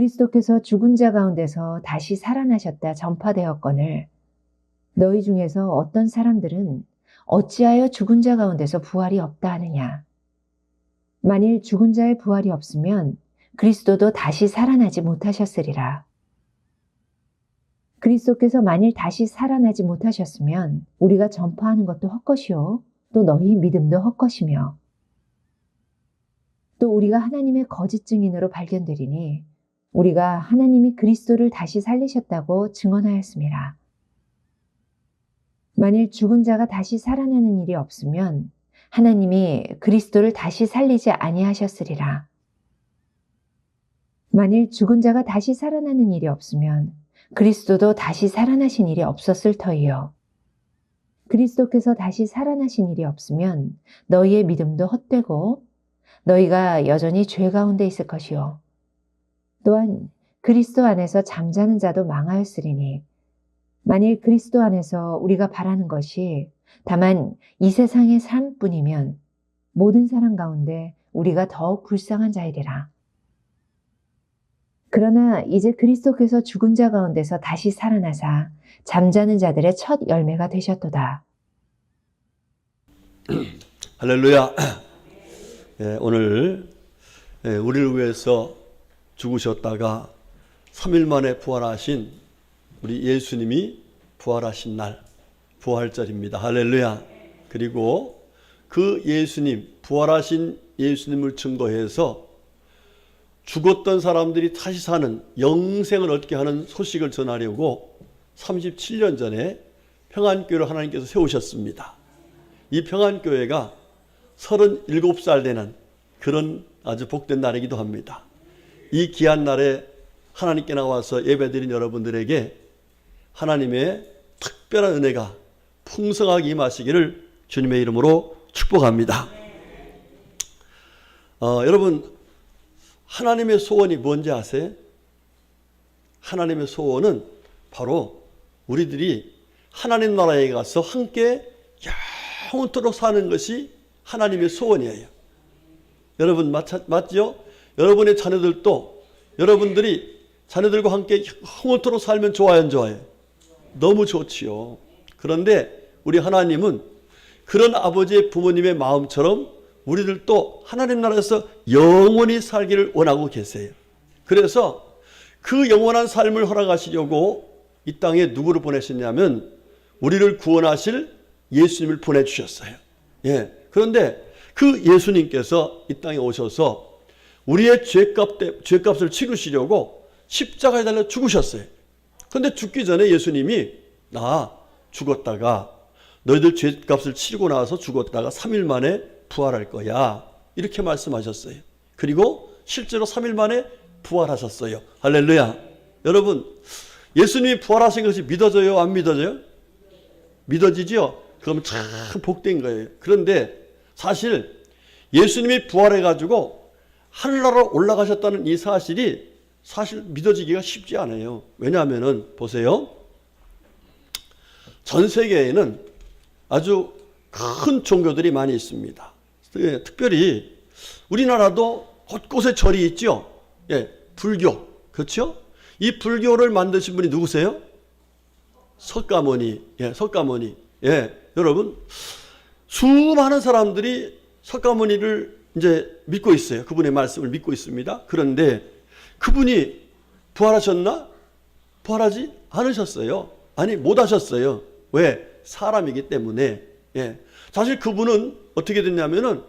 그리스도께서 죽은 자 가운데서 다시 살아나셨다 전파되었거늘 너희 중에서 어떤 사람들은 어찌하여 죽은 자 가운데서 부활이 없다 하느냐. 만일 죽은 자의 부활이 없으면 그리스도도 다시 살아나지 못하셨으리라. 그리스도께서 만일 다시 살아나지 못하셨으면 우리가 전파하는 것도 헛것이요 또 너희 믿음도 헛것이며 또 우리가 하나님의 거짓 증인으로 발견되리니 우리가 하나님이 그리스도를 다시 살리셨다고 증언하였음이라. 만일 죽은 자가 다시 살아나는 일이 없으면 하나님이 그리스도를 다시 살리지 아니하셨으리라. 만일 죽은 자가 다시 살아나는 일이 없으면 그리스도도 다시 살아나신 일이 없었을 터이요. 그리스도께서 다시 살아나신 일이 없으면 너희의 믿음도 헛되고 너희가 여전히 죄 가운데 있을 것이요. 또한 그리스도 안에서 잠자는 자도 망하였으리니 만일 그리스도 안에서 우리가 바라는 것이 다만 이 세상의 삶뿐이면 모든 사람 가운데 우리가 더욱 불쌍한 자이리라. 그러나 이제 그리스도께서 죽은 자 가운데서 다시 살아나사 잠자는 자들의 첫 열매가 되셨도다. 할렐루야. 오늘 우리를 위해서 죽으셨다가 3일 만에 부활하신 우리 예수님이 부활하신 날, 부활절입니다. 할렐루야. 그리고 그 예수님, 부활하신 예수님을 증거해서 죽었던 사람들이 다시 사는 영생을 얻게 하는 소식을 전하려고 37년 전에 평안교회를 하나님께서 세우셨습니다. 이 평안교회가 37살 되는 그런 아주 복된 날이기도 합니다. 이 귀한 날에 하나님께 나와서 예배드린 여러분들에게 하나님의 특별한 은혜가 풍성하게 임하시기를 주님의 이름으로 축복합니다. 여러분, 하나님의 소원이 뭔지 아세요? 하나님의 소원은 바로 우리들이 하나님 나라에 가서 함께 영원토록 사는 것이 하나님의 소원이에요. 여러분 맞죠? 여러분의 자녀들도 여러분들이 자녀들과 함께 영원토록 살면 좋아요, 안 좋아요? 너무 좋지요. 그런데 우리 하나님은 그런 아버지의 부모님의 마음처럼 우리들도 하나님 나라에서 영원히 살기를 원하고 계세요. 그래서 그 영원한 삶을 허락하시려고 이 땅에 누구를 보내셨냐면 우리를 구원하실 예수님을 보내주셨어요. 그런데 그 예수님께서 이 땅에 오셔서 우리의 죄값을 치르시려고 십자가에 달려 죽으셨어요. 그런데 죽기 전에 예수님이 나 죽었다가 너희들 죄값을 치르고 나서 죽었다가 3일 만에 부활할 거야. 이렇게 말씀하셨어요. 그리고 실제로 3일 만에 부활하셨어요. 할렐루야. 여러분, 예수님이 부활하신 것이 믿어져요? 안 믿어져요? 믿어지죠? 그럼 참 복된 거예요. 그런데 사실 예수님이 부활해가지고 하늘나라로 올라가셨다는 이 사실이 사실 믿어지기가 쉽지 않아요. 왜냐하면은 보세요. 전 세계에는 아주 큰 종교들이 많이 있습니다. 특별히 우리나라도 곳곳에 절이 있죠. 불교. 그렇죠? 이 불교를 만드신 분이 누구세요? 석가모니. 석가모니. 여러분, 수많은 사람들이 석가모니를 이제 믿고 있어요. 그분의 말씀을 믿고 있습니다. 그런데 그분이 부활하셨나? 부활하지 않으셨어요. 아니, 못 하셨어요. 왜? 사람이기 때문에. 사실 그분은 어떻게 됐냐면은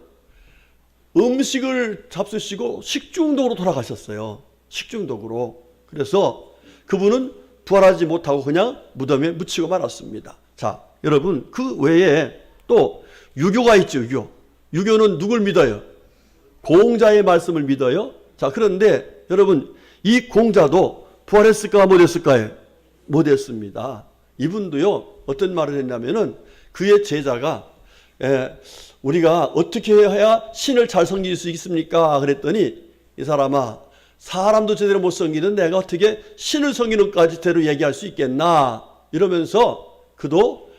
음식을 잡수시고 식중독으로 돌아가셨어요. 식중독으로. 그래서 그분은 부활하지 못하고 그냥 무덤에 묻히고 말았습니다. 자, 여러분, 그 외에 또 유교가 있죠. 유교는 누굴 믿어요? 공자의 말씀을 믿어요. 자, 그런데 여러분, 이 공자도 부활했을까 못했을까요? 못했습니다. 이분도요, 어떤 말을 했냐면은 그의 제자가 우리가 어떻게 해야 신을 잘 섬길 수 있습니까? 그랬더니 이 사람아, 사람도 제대로 못 섬기는 내가 어떻게 신을 섬기는까지 대로 얘기할 수 있겠나? 이러면서 그도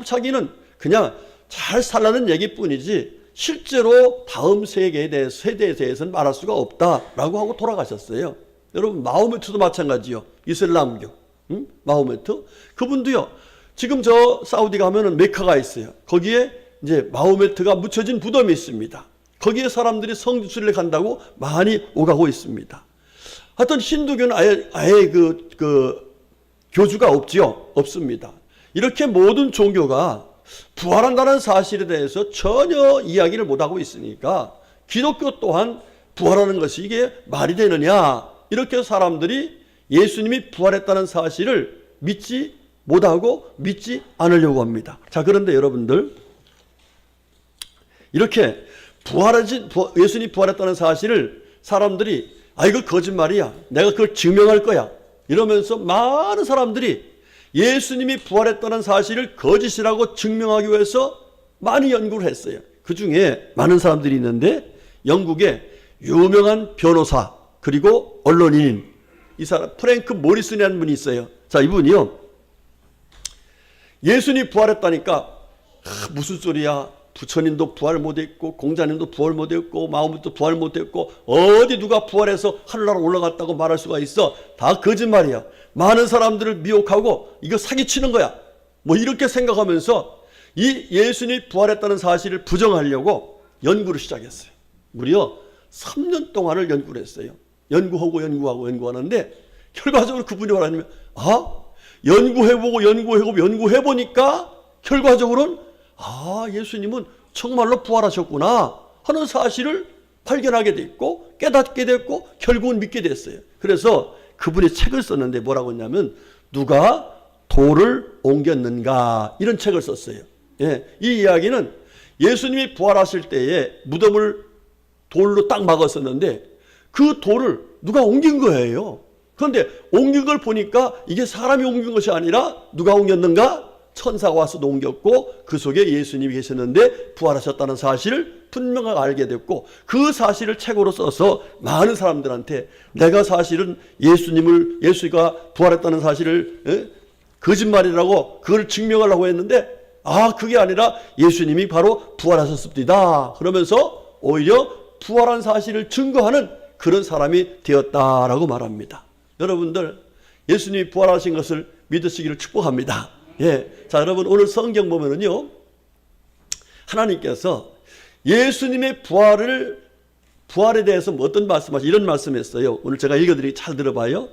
자기는 그냥 잘 살라는 얘기뿐이지 실제로 다음 세대에 대해서는 말할 수가 없다라고 하고 돌아가셨어요. 여러분 마호메트도 마찬가지요. 이슬람교 마호메트 그분도요. 지금 저 사우디 가면은 메카가 있어요. 거기에 이제 마호메트가 묻혀진 무덤이 있습니다. 거기에 사람들이 성지순례 간다고 많이 오가고 있습니다. 하여튼 힌두교는 아예 그 교주가 없지요. 없습니다. 이렇게 모든 종교가 부활한다는 사실에 대해서 전혀 이야기를 못하고 있으니까 기독교 또한 부활하는 것이 이게 말이 되느냐, 이렇게 사람들이 예수님이 부활했다는 사실을 믿지 못하고 믿지 않으려고 합니다. 자, 그런데 여러분들 이렇게 예수님이 부활했다는 사실을 사람들이 이거 거짓말이야, 내가 그걸 증명할 거야 이러면서 많은 사람들이 예수님이 부활했다는 사실을 거짓이라고 증명하기 위해서 많이 연구를 했어요. 그 중에 많은 사람들이 있는데 영국의 유명한 변호사 그리고 언론인인 이 사람 프랭크 모리슨이라는 분이 있어요. 자, 이분이요, 예수님이 부활했다니까 무슨 소리야, 부처님도 부활 못했고 공자님도 부활 못했고 마음도 부활 못했고 어디 누가 부활해서 하늘나라 올라갔다고 말할 수가 있어. 다 거짓말이야. 많은 사람들을 미혹하고 이거 사기치는 거야. 뭐 이렇게 생각하면서 이 예수님이 부활했다는 사실을 부정하려고 연구를 시작했어요. 무려 3년 동안을 연구를 했어요. 연구하는데 결과적으로 그분이 말하냐면 연구해보니까 결과적으로는 예수님은 정말로 부활하셨구나 하는 사실을 발견하게 됐고 깨닫게 됐고 결국은 믿게 됐어요. 그래서 그분이 책을 썼는데 뭐라고 했냐면 누가 돌을 옮겼는가 이런 책을 썼어요. 예, 이 이야기는 예수님이 부활하실 때에 무덤을 돌로 딱 막았었는데 그 돌을 누가 옮긴 거예요. 그런데 옮긴 걸 보니까 이게 사람이 옮긴 것이 아니라 누가 옮겼는가? 천사가 와서 옮겼고 그 속에 예수님이 계셨는데 부활하셨다는 사실을 분명하게 알게 됐고 그 사실을 책으로 써서 많은 사람들한테 내가 사실은 예수가 부활했다는 사실을 거짓말이라고 그걸 증명하려고 했는데 그게 아니라 예수님이 바로 부활하셨습니다. 그러면서 오히려 부활한 사실을 증거하는 그런 사람이 되었다라고 말합니다. 여러분들 예수님이 부활하신 것을 믿으시기를 축복합니다. 예, 자, 여러분 오늘 성경 보면은요, 하나님께서 예수님의 부활에 대해서 어떤 말씀하시 이런 말씀했어요. 오늘 제가 읽어드리기 잘 들어봐요.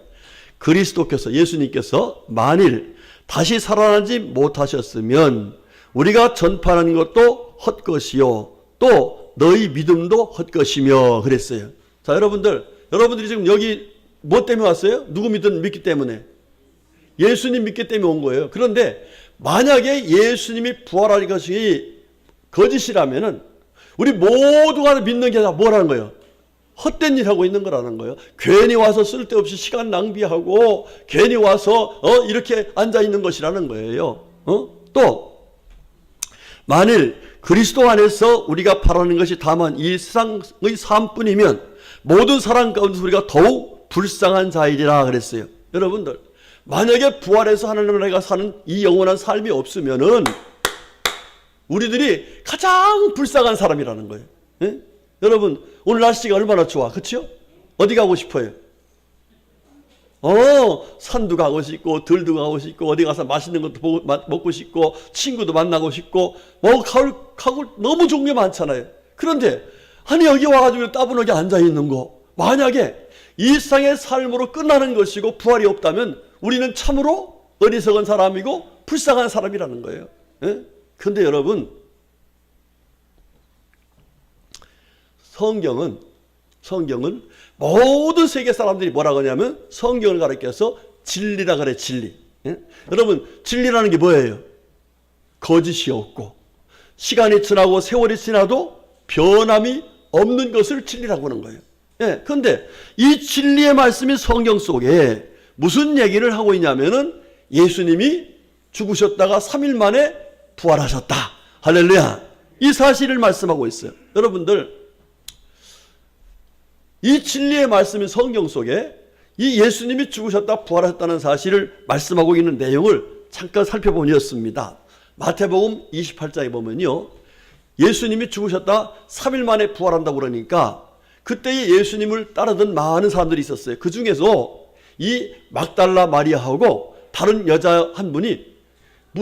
그리스도께서 예수님께서 만일 다시 살아나지 못하셨으면 우리가 전파하는 것도 헛것이요 또 너희 믿음도 헛것이며 그랬어요. 자, 여러분들이 지금 여기 뭐 때문에 왔어요? 누구 믿기 때문에? 예수님 믿기 때문에 온 거예요. 그런데 만약에 예수님이 부활할 것이 거짓이라면은 우리 모두가 믿는 게 다 뭐라는 거예요? 헛된 일 하고 있는 거라는 거예요. 괜히 와서 쓸데없이 시간 낭비하고 괜히 와서 이렇게 앉아 있는 것이라는 거예요. 또 만일 그리스도 안에서 우리가 바라는 것이 다만 이 세상의 삶뿐이면 모든 사람 가운데 우리가 더욱 불쌍한 자이리라 그랬어요. 여러분들 만약에 부활해서 하나님과 사는 이 영원한 삶이 없으면은 우리들이 가장 불쌍한 사람이라는 거예요. 예? 여러분 오늘 날씨가 얼마나 좋아, 그렇죠? 어디 가고 싶어요? 산도 가고 싶고 들도 가고 싶고 어디 가서 맛있는 것도 먹고 싶고 친구도 만나고 싶고 가을 너무 좋은 게 많잖아요. 그런데 여기 와가지고 따분하게 앉아 있는 거 만약에 이 세상의 삶으로 끝나는 것이고 부활이 없다면 우리는 참으로 어리석은 사람이고 불쌍한 사람이라는 거예요. 그런데 여러분 성경은 모든 세계 사람들이 뭐라고 하냐면 성경을 가르쳐서 진리라 그래, 진리. 여러분 진리라는 게 뭐예요? 거짓이 없고 시간이 지나고 세월이 지나도 변함이 없는 것을 진리라고 하는 거예요. 그런데 이 진리의 말씀이 성경 속에 무슨 얘기를 하고 있냐면은 예수님이 죽으셨다가 3일 만에 부활하셨다. 할렐루야. 이 사실을 말씀하고 있어요. 여러분들 이 진리의 말씀이 성경 속에 이 예수님이 죽으셨다 부활하셨다는 사실을 말씀하고 있는 내용을 잠깐 살펴보니였습니다. 마태복음 28장에 보면요, 예수님이 죽으셨다 3일 만에 부활한다고 그러니까 그때에 예수님을 따르던 많은 사람들이 있었어요. 그 중에서 이 막달라 마리아하고 다른 여자 한 분이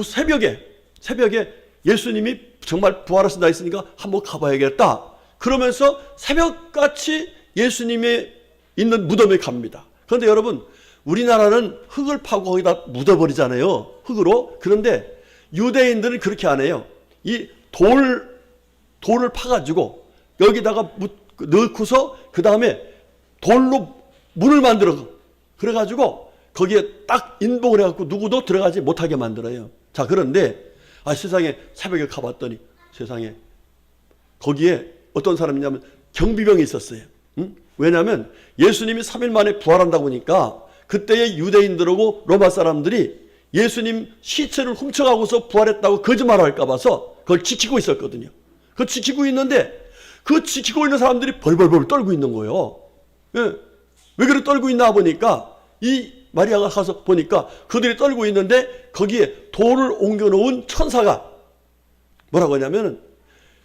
새벽에 예수님이 정말 부활하신다 했으니까 한번 가봐야겠다. 그러면서 새벽같이 예수님이 있는 무덤에 갑니다. 그런데 여러분, 우리나라는 흙을 파고 거기다 묻어버리잖아요. 흙으로. 그런데 유대인들은 그렇게 안 해요. 이 돌을 파가지고 여기다가 넣고서 그 다음에 돌로 문을 만들어. 그래가지고 거기에 딱 인봉을 해갖고 누구도 들어가지 못하게 만들어요. 자, 그런데 세상에 새벽에 가봤더니 세상에 거기에 어떤 사람이냐면 경비병이 있었어요. 응? 왜냐하면 예수님이 3일 만에 부활한다고 하니까 그때의 유대인들하고 로마 사람들이 예수님 시체를 훔쳐가고서 부활했다고 거짓말할까 봐서 그걸 지키고 있었거든요. 그걸 지키고 있는데 그 지키고 있는 사람들이 벌벌벌 떨고 있는 거예요. 예. 왜 그렇게 떨고 있나 보니까 이 마리아가 가서 보니까 그들이 떨고 있는데 거기에 돌을 옮겨놓은 천사가 뭐라고 하냐면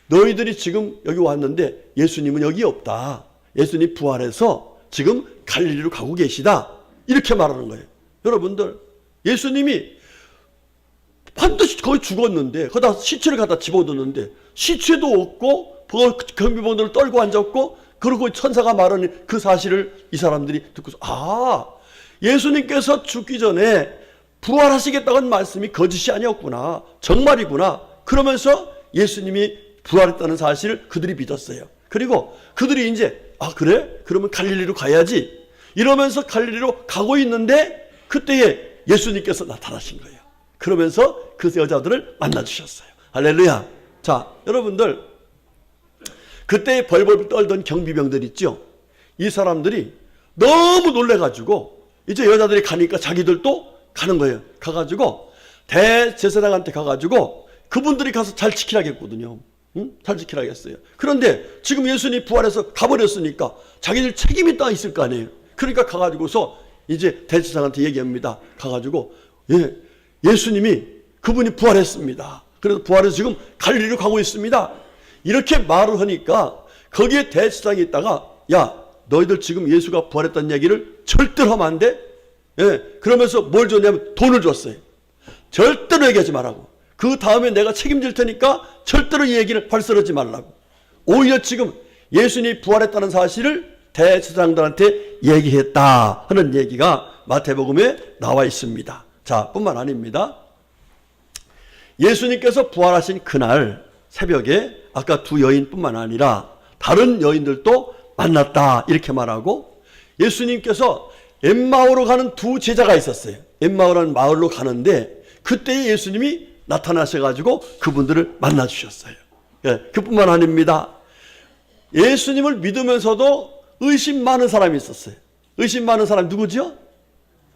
너희들이 지금 여기 왔는데 예수님은 여기 없다. 예수님 부활해서 지금 갈릴리로 가고 계시다. 이렇게 말하는 거예요. 여러분들, 예수님이 반드시 거기 죽었는데 거기다 시체를 갖다 집어넣는데 시체도 없고 경비병들을 떨고 앉았고 그리고 천사가 말하는 그 사실을 이 사람들이 듣고서 예수님께서 죽기 전에 부활하시겠다는 말씀이 거짓이 아니었구나. 정말이구나. 그러면서 예수님이 부활했다는 사실을 그들이 믿었어요. 그리고 그들이 이제 그래? 그러면 갈릴리로 가야지. 이러면서 갈릴리로 가고 있는데 그때에 예수님께서 나타나신 거예요. 그러면서 그 여자들을 만나주셨어요. 할렐루야. 자, 여러분들, 그때 벌벌 떨던 경비병들 있죠? 이 사람들이 너무 놀래가지고 이제 여자들이 가니까 자기들도 가는 거예요. 가가지고 대제사장한테 가가지고 그분들이 가서 잘 지키라고 했거든요. 응? 잘 지키라고 했어요. 그런데 지금 예수님이 부활해서 가버렸으니까 자기들 책임이 딱 있을 거 아니에요. 그러니까 가가지고서 이제 대제사장한테 얘기합니다. 가가지고 예수님이 그분이 부활했습니다. 그래서 부활해서 지금 갈릴리로 가고 있습니다. 이렇게 말을 하니까 거기에 대제사장이 있다가 너희들 지금 예수가 부활했다는 얘기를 절대로 하면 안 돼. 그러면서 뭘 줬냐면 돈을 줬어요. 절대로 얘기하지 말라고. 그 다음에 내가 책임질 테니까 절대로 이 얘기를 발설하지 말라고. 오히려 지금 예수님이 부활했다는 사실을 대제사장들한테 얘기했다 하는 얘기가 마태복음에 나와 있습니다. 자, 뿐만 아닙니다. 예수님께서 부활하신 그날 새벽에 아까 두 여인뿐만 아니라 다른 여인들도 만났다 이렇게 말하고, 예수님께서 엠마오로 가는 두 제자가 있었어요. 엠마오라는 마을로 가는데 그때 예수님이 나타나셔가지고 그분들을 만나주셨어요. 그뿐만 아닙니다. 예수님을 믿으면서도 의심 많은 사람이 있었어요. 의심 많은 사람 누구죠?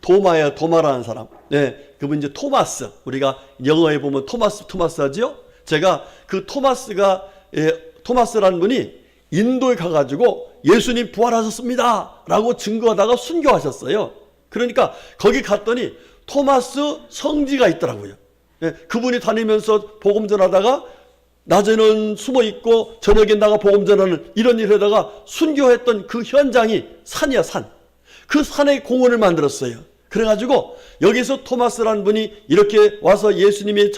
도마예요. 도마라는 사람. 그분 이제 토마스. 우리가 영어에 보면 토마스 하죠. 제가 그 토마스라는 분이 인도에 가가지고 예수님 부활하셨습니다 라고 증거하다가 순교하셨어요. 그러니까 거기 갔더니 토마스 성지가 있더라고요. 그분이 다니면서 복음 전하다가 낮에는 숨어 있고 저녁에 나가 복음 전하는 이런 일을 하다가 순교했던 그 현장이 산이야, 산. 그 산에 공원을 만들었어요. 그래가지고 여기서 토마스라는 분이 이렇게 와서 예수님이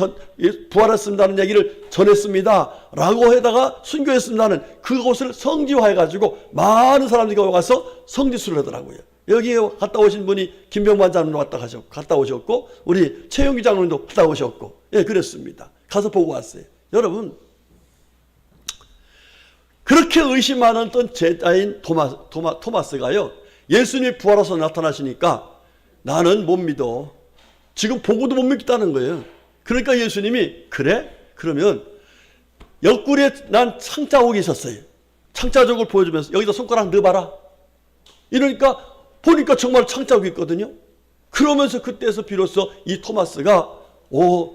부활했습니다는 얘기를 전했습니다 라고 해다가 순교했습니다는 그곳을 성지화해가지고 많은 사람들이 와서 성지수를 하더라고요. 여기에 갔다 오신 분이 김병만 장로도 갔다 오셨고 우리 최영기 장로도 갔다 오셨고 그랬습니다. 가서 보고 왔어요. 여러분, 그렇게 의심 많았던 제자인 토마스가요, 예수님이 부활해서 나타나시니까 나는 못 믿어. 지금 보고도 못 믿겠다는 거예요. 그러니까 예수님이 그래? 그러면 옆구리에 난 창자국이 있었어요. 창자국을 보여주면서 여기다 손가락 넣어봐라. 이러니까 보니까 정말 창자국이 있거든요. 그러면서 그때에서 비로소 이 토마스가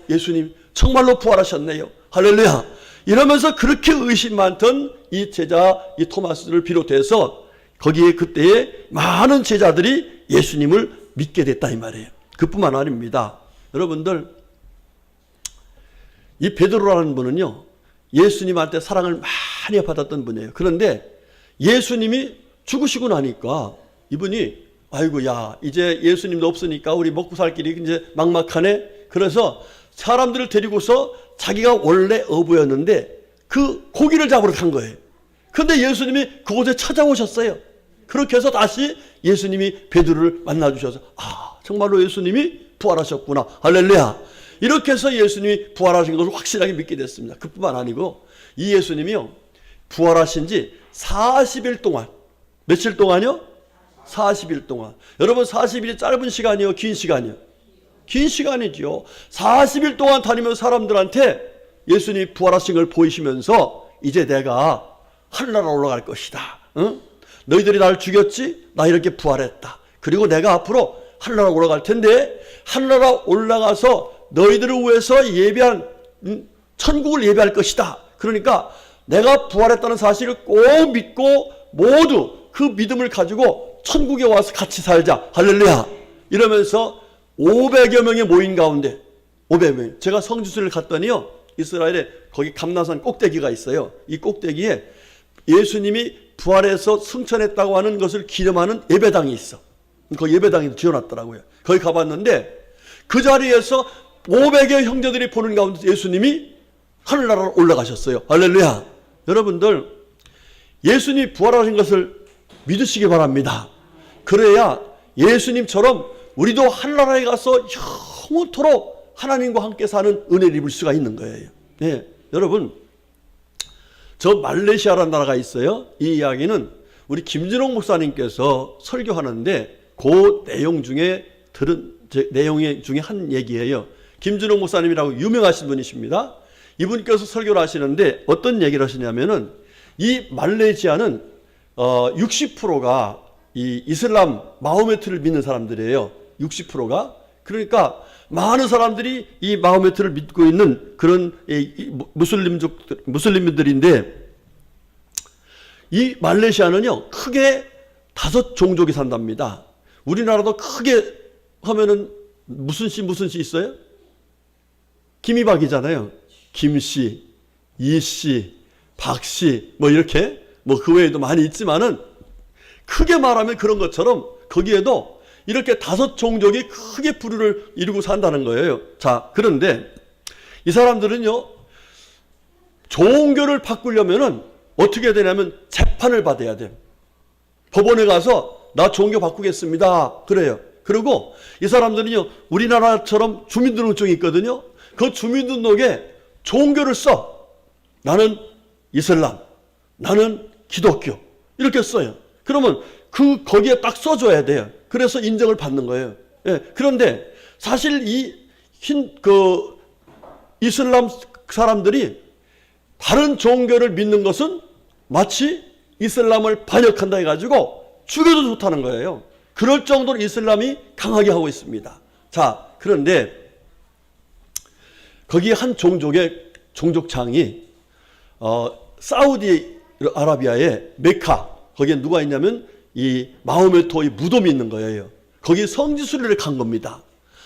예수님 정말로 부활하셨네요. 할렐루야. 이러면서 그렇게 의심 많던 이 제자 이 토마스를 비롯해서 거기에 그때에 많은 제자들이 예수님을 믿게 됐다 이 말이에요. 그뿐만 아닙니다. 여러분들, 이 베드로라는 분은요, 예수님한테 사랑을 많이 받았던 분이에요. 그런데 예수님이 죽으시고 나니까 이분이 아이고 야 이제 예수님도 없으니까 우리 먹고 살 길이 이제 막막하네. 그래서 사람들을 데리고서 자기가 원래 어부였는데 그 고기를 잡으러 간 거예요. 근데 예수님이 그곳에 찾아오셨어요. 그렇게 해서 다시 예수님이 베드로를 만나주셔서 아 정말로 예수님이 부활하셨구나. 할렐루야. 이렇게 해서 예수님이 부활하신 것을 확실하게 믿게 됐습니다. 그뿐만 아니고 이 예수님이요 부활하신 지 40일 동안 며칠 동안요? 40일 동안. 여러분 40일이 짧은 시간이요? 긴 시간이요? 긴 시간이지요. 40일 동안 다니면서 사람들한테 예수님이 부활하신 걸 보이시면서 이제 내가 하늘나라 올라갈 것이다. 응? 너희들이 나를 죽였지? 나 이렇게 부활했다. 그리고 내가 앞으로 하늘나라 올라갈 텐데 하늘나라 올라가서 너희들을 위해서 예배한 천국을 예배할 것이다. 그러니까 내가 부활했다는 사실을 꼭 믿고 모두 그 믿음을 가지고 천국에 와서 같이 살자. 할렐루야. 이러면서 500여 명이 모인 가운데 500명. 제가 성지순례를 갔더니요. 이스라엘에 거기 감나산 꼭대기가 있어요. 이 꼭대기에 예수님이 부활해서 승천했다고 하는 것을 기념하는 예배당이 있어. 그 예배당에 지어놨더라고요. 거기 가봤는데 그 자리에서 500여 형제들이 보는 가운데 예수님이 하늘나라로 올라가셨어요. 할렐루야. 여러분들 예수님이 부활하신 것을 믿으시기 바랍니다. 그래야 예수님처럼 우리도 하늘나라에 가서 영원토록 하나님과 함께 사는 은혜를 입을 수가 있는 거예요. 네, 여러분 저 말레이시아라는 나라가 있어요. 이 이야기는 우리 김진홍 목사님께서 설교하는데 그 내용 중에 들은 내용 중에 한 얘기예요. 김진홍 목사님이라고 유명하신 분이십니다. 이분께서 설교를 하시는데 어떤 얘기를 하시냐면은 이 말레이시아는 60%가 이 이슬람 마호메트를 믿는 사람들이에요. 60%가. 그러니까 많은 사람들이 이 마호메트를 믿고 있는 그런 무슬림들인데 이 말레이시아는요 크게 5 종족이 산답니다. 우리나라도 크게 하면은 무슨 씨 있어요? 김이박이잖아요. 김씨, 이씨, 박씨 뭐 이렇게 뭐 그 외에도 많이 있지만은 크게 말하면 그런 것처럼 거기에도 이렇게 5 종족이 크게 부류를 이루고 산다는 거예요. 자, 그런데 이 사람들은요 종교를 바꾸려면은 어떻게 되냐면 재판을 받아야 돼요. 법원에 가서 나 종교 바꾸겠습니다. 그래요. 그리고 이 사람들은요 우리나라처럼 주민등록증이 있거든요. 그 주민등록에 종교를 써. 나는 이슬람, 나는 기독교 이렇게 써요. 그러면 거기에 딱 써줘야 돼요. 그래서 인정을 받는 거예요. 예, 그런데 사실 이슬람 사람들이 다른 종교를 믿는 것은 마치 이슬람을 반역한다 해가지고 죽여도 좋다는 거예요. 그럴 정도로 이슬람이 강하게 하고 있습니다. 자, 그런데 거기 한 종족의 종족장이 사우디아라비아의 메카 거기에 누가 있냐면 이 마호메토의 무덤이 있는 거예요. 거기 성지순례를 간 겁니다.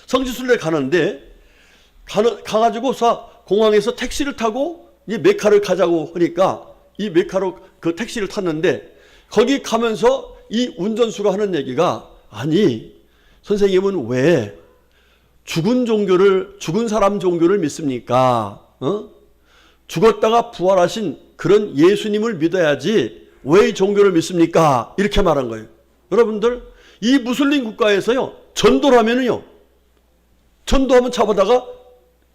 성지순례를 가는데 가가지고서 공항에서 택시를 타고 이 메카를 가자고 하니까 이 메카로 그 택시를 탔는데 거기 가면서 이 운전수가 하는 얘기가 아니 선생님은 왜 죽은 사람 종교를 믿습니까? 죽었다가 부활하신 그런 예수님을 믿어야지 왜 이 종교를 믿습니까? 이렇게 말한 거예요. 여러분들 이 무슬림 국가에서요 전도를 하면은요 전도하면 잡아다가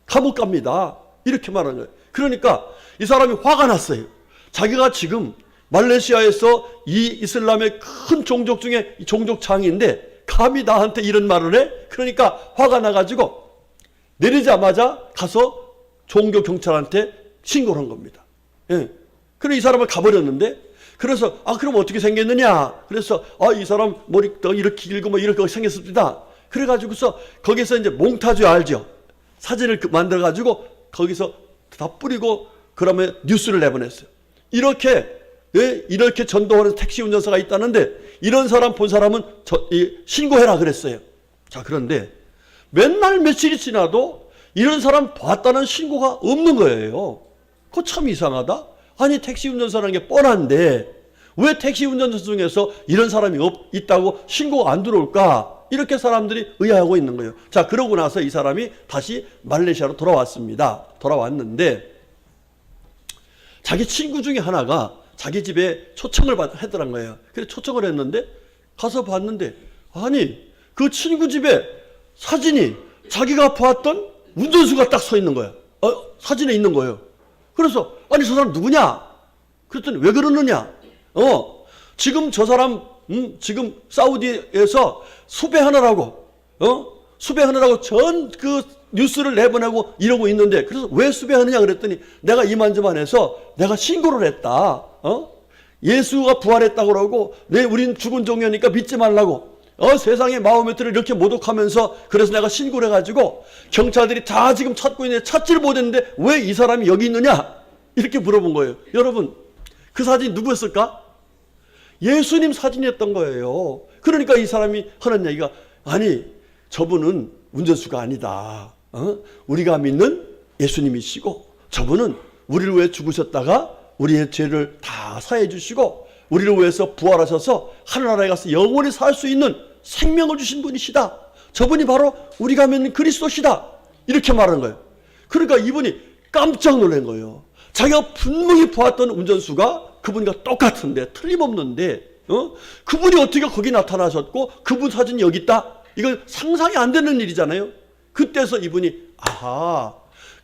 감옥 갑니다. 이렇게 말한 거예요. 그러니까 이 사람이 화가 났어요. 자기가 지금 말레이시아에서 이 이슬람의 큰 종족 중에 종족장인데 감히 나한테 이런 말을 해? 그러니까 화가 나가지고 내리자마자 가서 종교 경찰한테 신고를 한 겁니다. 예. 그래서 이 사람을 가버렸는데 그래서 그럼 어떻게 생겼느냐? 그래서 이 사람 머리가 이렇게 길고 뭐 이렇게 생겼습니다. 그래가지고서 거기서 이제 몽타주 알죠? 사진을 만들어가지고 거기서 다 뿌리고 그러면 뉴스를 내보냈어요. 이렇게 전도하는 택시 운전사가 있다는데 이런 사람 본 사람은 신고해라 그랬어요. 자, 그런데 맨날 며칠이 지나도 이런 사람 봤다는 신고가 없는 거예요. 그거 참 이상하다. 아니 택시 운전사라는 게 뻔한데 왜 택시 운전자 중에서 이런 사람이 있다고 신고가 안 들어올까? 이렇게 사람들이 의아하고 있는 거예요. 자, 그러고 나서 이 사람이 다시 말레이시아로 돌아왔습니다. 돌아왔는데 자기 친구 중에 하나가 자기 집에 초청을 했더란 거예요. 그래서 초청을 했는데 가서 봤는데 아니 그 친구 집에 사진이 자기가 보았던 운전수가 딱 서 있는 거야. 사진에 있는 거예요. 그래서 아니 저 사람 누구냐? 그랬더니 왜 그러느냐? 지금 저 사람 지금 사우디에서 수배하느라고 수배하느라고 전 그 뉴스를 내보내고 이러고 있는데 그래서 왜 수배하느냐 그랬더니 내가 이만저만해서 내가 신고를 했다. 예수가 부활했다고 그러고 우린 죽은 종이니까 믿지 말라고 세상의 마음에들을 이렇게 모독하면서 그래서 내가 신고를 해가지고 경찰들이 다 지금 찾고 있는데 찾지를 못했는데 왜 이 사람이 여기 있느냐 이렇게 물어본 거예요. 여러분 그 사진이 누구였을까? 예수님 사진이었던 거예요. 그러니까 이 사람이 하는 얘기가 아니 저분은 운전수가 아니다. 우리가 믿는 예수님이시고 저분은 우리를 위해 죽으셨다가 우리의 죄를 다 사해 주시고 우리를 위해서 부활하셔서 하늘나라에 가서 영원히 살 수 있는 생명을 주신 분이시다. 저분이 바로 우리가 믿는 그리스도시다. 이렇게 말하는 거예요. 그러니까 이분이 깜짝 놀란 거예요. 자기가 분명히 보았던 운전수가 그분과 똑같은데 틀림없는데 그분이 어떻게 거기 나타나셨고 그분 사진이 여기 있다? 이건 상상이 안 되는 일이잖아요. 그때서 이분이 아하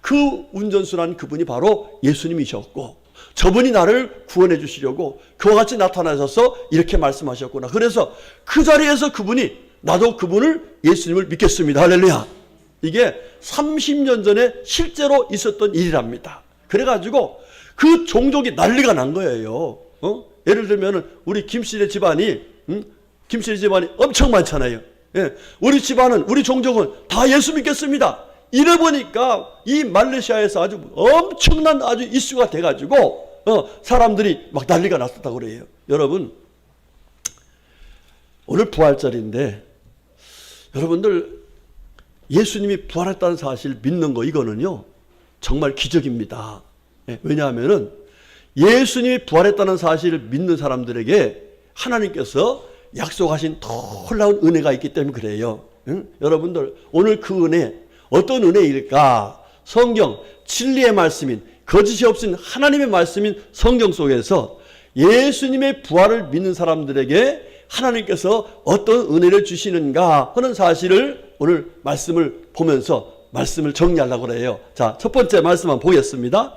그 운전수란 그분이 바로 예수님이셨고 저분이 나를 구원해 주시려고 그와 같이 나타나셔서 이렇게 말씀하셨구나. 그래서 그 자리에서 그분이 나도 그분을 예수님을 믿겠습니다. 할렐루야. 이게 30년 전에 실제로 있었던 일이랍니다. 그래가지고 그 종족이 난리가 난 거예요. 예를 들면 우리 김씨네 집안이 김씨네 집안이 엄청 많잖아요. 예, 우리 집안은 우리 종족은 다 예수 믿겠습니다. 이래 보니까 이 말레이시아에서 아주 엄청난 아주 이슈가 돼가지고 사람들이 막 난리가 났었다고 그래요. 여러분 오늘 부활절인데 여러분들 예수님이 부활했다는 사실 믿는 거 이거는요 정말 기적입니다. 예, 왜냐하면은 예수님이 부활했다는 사실을 믿는 사람들에게 하나님께서 약속하신 놀라운 은혜가 있기 때문에 그래요. 응? 여러분들 오늘 그 은혜 어떤 은혜일까? 성경 진리의 말씀인 거짓이 없인 하나님의 말씀인 성경 속에서 예수님의 부활을 믿는 사람들에게 하나님께서 어떤 은혜를 주시는가 하는 사실을 오늘 말씀을 보면서 말씀을 정리하려고 그래요. 자, 첫 번째 말씀 한번 보겠습니다.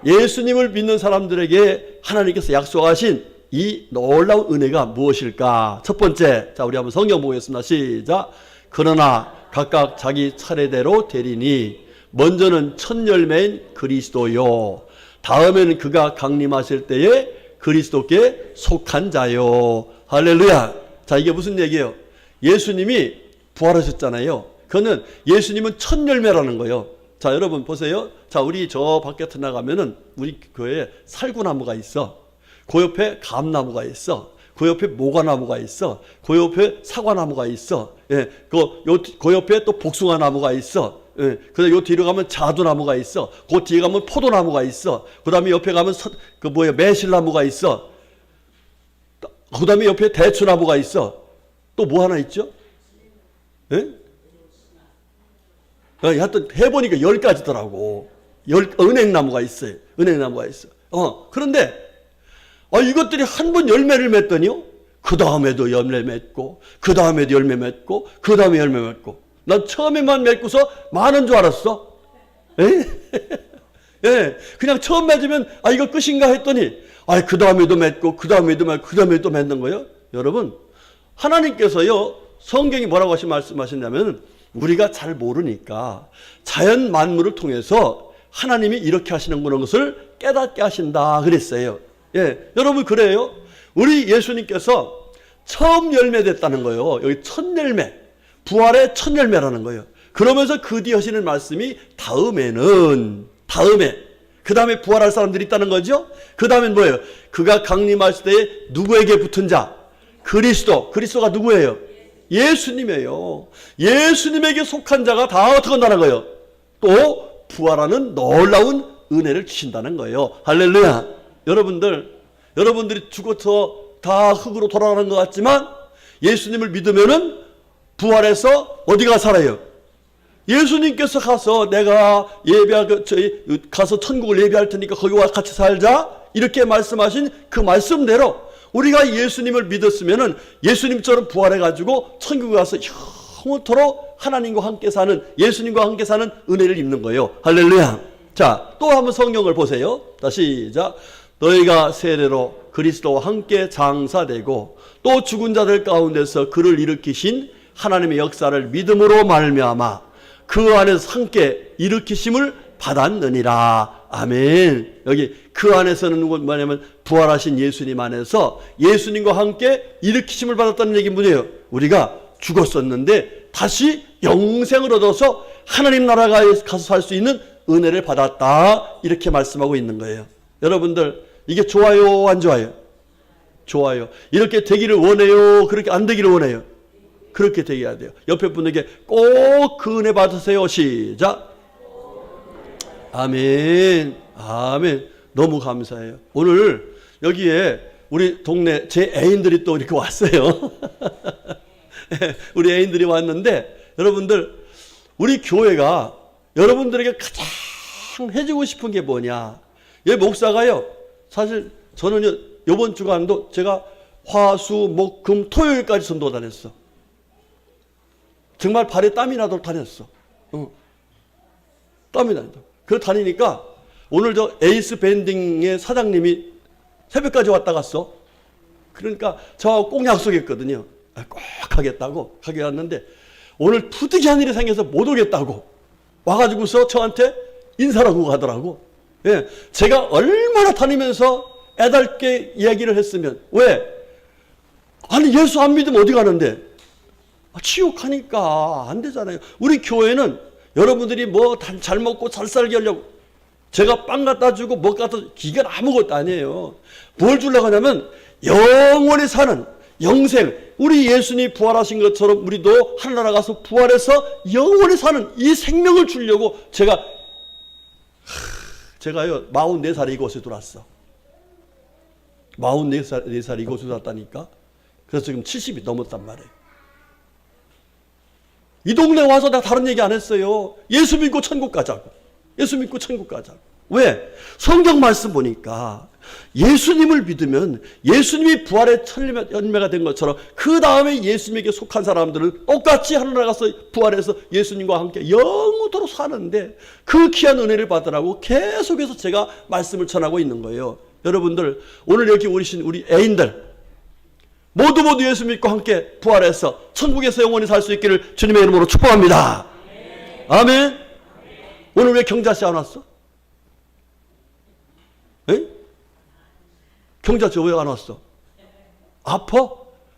예수님을 믿는 사람들에게 하나님께서 약속하신 이 놀라운 은혜가 무엇일까? 첫 번째, 자 우리 한번 성경 보겠습니다. 시작. 그러나 각각 자기 차례대로 되리니 먼저는 첫 열매인 그리스도요 다음에는 그가 강림하실 때에 그리스도께 속한 자요. 할렐루야. 자 이게 무슨 얘기예요? 예수님이 부활하셨잖아요. 그거는 예수님은 첫 열매라는 거예요. 자 여러분 보세요. 자 우리 저 밖에 나가면은 우리 교회에 살구나무가 있어. 그 옆에 감나무가 있어. 그 옆에 모과나무가 있어. 그 옆에 사과나무가 있어. 예, 그 옆에 또 복숭아나무가 있어. 예, 그다음 요 뒤로 가면 자두나무가 있어. 그 뒤에 가면 포도나무가 있어. 그다음에 옆에 가면 매실나무가 있어. 그다음에 옆에 대추나무가 있어. 또 뭐 하나 있죠? 예? 하여튼 해보니까 10가지더라고. 은행나무가 있어요. 은행나무가 있어. 그런데 이것들이 한 번 열매를 맺더니요. 그 다음에도 열매 맺고, 그 다음에도 열매 맺고, 그 다음에 열매 맺고. 난 처음에만 맺고서 많은 줄 알았어. 예, 그냥 처음 맺으면 이거 끝인가 했더니 그 다음에도 맺고, 그 다음에도 맺고, 그 다음에 또 맺는 거예요. 여러분, 하나님께서요 성경이 뭐라고 말씀하셨냐면 우리가 잘 모르니까 자연 만물을 통해서 하나님이 이렇게 하시는구나 것을 깨닫게 하신다 그랬어요. 예, 여러분 그래요. 우리 예수님께서 처음 열매 됐다는 거예요. 여기 첫 열매, 부활의 첫 열매라는 거예요. 그러면서 그 뒤에 하시는 말씀이 다음에 그 다음에 부활할 사람들이 있다는 거죠. 그 다음엔 뭐예요? 그가 강림하실 때에 누구에게 붙은 자? 그리스도가 누구예요? 예수님이에요. 예수님에게 속한 자가 다 어떻게 한다는 거예요? 또 부활하는 놀라운 은혜를 주신다는 거예요. 할렐루야. 여러분들 여러분들이 죽어서 다 흙으로 돌아가는 것 같지만 예수님을 믿으면은 부활해서 어디가 살아요? 예수님께서 가서 내가 가서 천국을 예비할 테니까 거기와 같이 살자 이렇게 말씀하신 그 말씀대로 우리가 예수님을 믿었으면은 예수님처럼 부활해가지고 천국에 가서 영원토록 하나님과 함께 사는, 예수님과 함께 사는 은혜를 입는 거예요. 할렐루야. 자, 또 한번 성경을 보세요. 다시 시작. 너희가 세례로 그리스도와 함께 장사되고 또 죽은 자들 가운데서 그를 일으키신 하나님의 역사를 믿음으로 말미암아 그 안에서 함께 일으키심을 받았느니라. 아멘. 여기 그 안에서는 뭐냐면 부활하신 예수님 안에서 예수님과 함께 일으키심을 받았다는 얘기 뭐예요? 우리가 죽었었는데 다시 영생을 얻어서 하나님 나라가 가서 살 수 있는 은혜를 받았다. 이렇게 말씀하고 있는 거예요. 여러분들 이게 좋아요, 안 좋아요? 좋아요. 이렇게 되기를 원해요? 그렇게 안 되기를 원해요? 그렇게 되어야 돼요. 옆에 분에게 꼭 그 은혜 받으세요. 시작. 아멘. 아멘. 너무 감사해요. 오늘 여기에 우리 동네 제 애인들이 또 이렇게 왔어요. 우리 애인들이 왔는데 여러분들 우리 교회가 여러분들에게 가장 해주고 싶은 게 뭐냐. 예, 목사가요. 사실 저는요 이번 주간도 제가 화, 수, 목, 금, 토요일까지 전도 다녔어. 정말 발에 땀이 나도록 다녔어. 땀이 나도록. 그걸 다니니까 오늘 저 에이스 밴딩의 사장님이 새벽까지 왔다 갔어. 그러니까 저하고 꼭 약속했거든요. 꼭 하겠다고 가게 왔는데 오늘 부득이한 일이 생겨서 못 오겠다고 와가지고서 저한테 인사를 하고 가더라고. 예, 제가 얼마나 다니면서 애달게 이야기를 했으면 왜? 아니 예수 안 믿으면 어디 가는데? 치욕하니까 안 되잖아요. 우리 교회는 여러분들이 뭐 잘 먹고 잘 살게 하려고 제가 빵 갖다 주고 뭐 갖다 주고 기가 아무것도 아니에요. 뭘 주려고 하냐면 영원히 사는 영생, 우리 예수님이 부활하신 것처럼 우리도 하늘나라 가서 부활해서 영원히 사는 이 생명을 주려고 제가요 44살에 이곳에 들어왔어. 44살에 이곳에 들어왔다니까. 그래서 지금 70이 넘었단 말이에요. 이 동네 와서 나 다른 얘기 안 했어요. 예수 믿고 천국 가자고. 예수 믿고 천국 가자고. 왜? 성경 말씀 보니까 예수님을 믿으면 예수님이 부활의 열매가 된 것처럼 그 다음에 예수님에게 속한 사람들은 똑같이 하늘나라 가서 부활해서 예수님과 함께 영원토록 사는데 그 귀한 은혜를 받으라고 계속해서 제가 말씀을 전하고 있는 거예요. 여러분들 오늘 여기 오신 우리 애인들 모두 예수 믿고 함께 부활해서 천국에서 영원히 살 수 있기를 주님의 이름으로 축복합니다. 아멘. 오늘 왜 경자씨 안 왔어? 에? 경자씨 왜 안 왔어? 아파?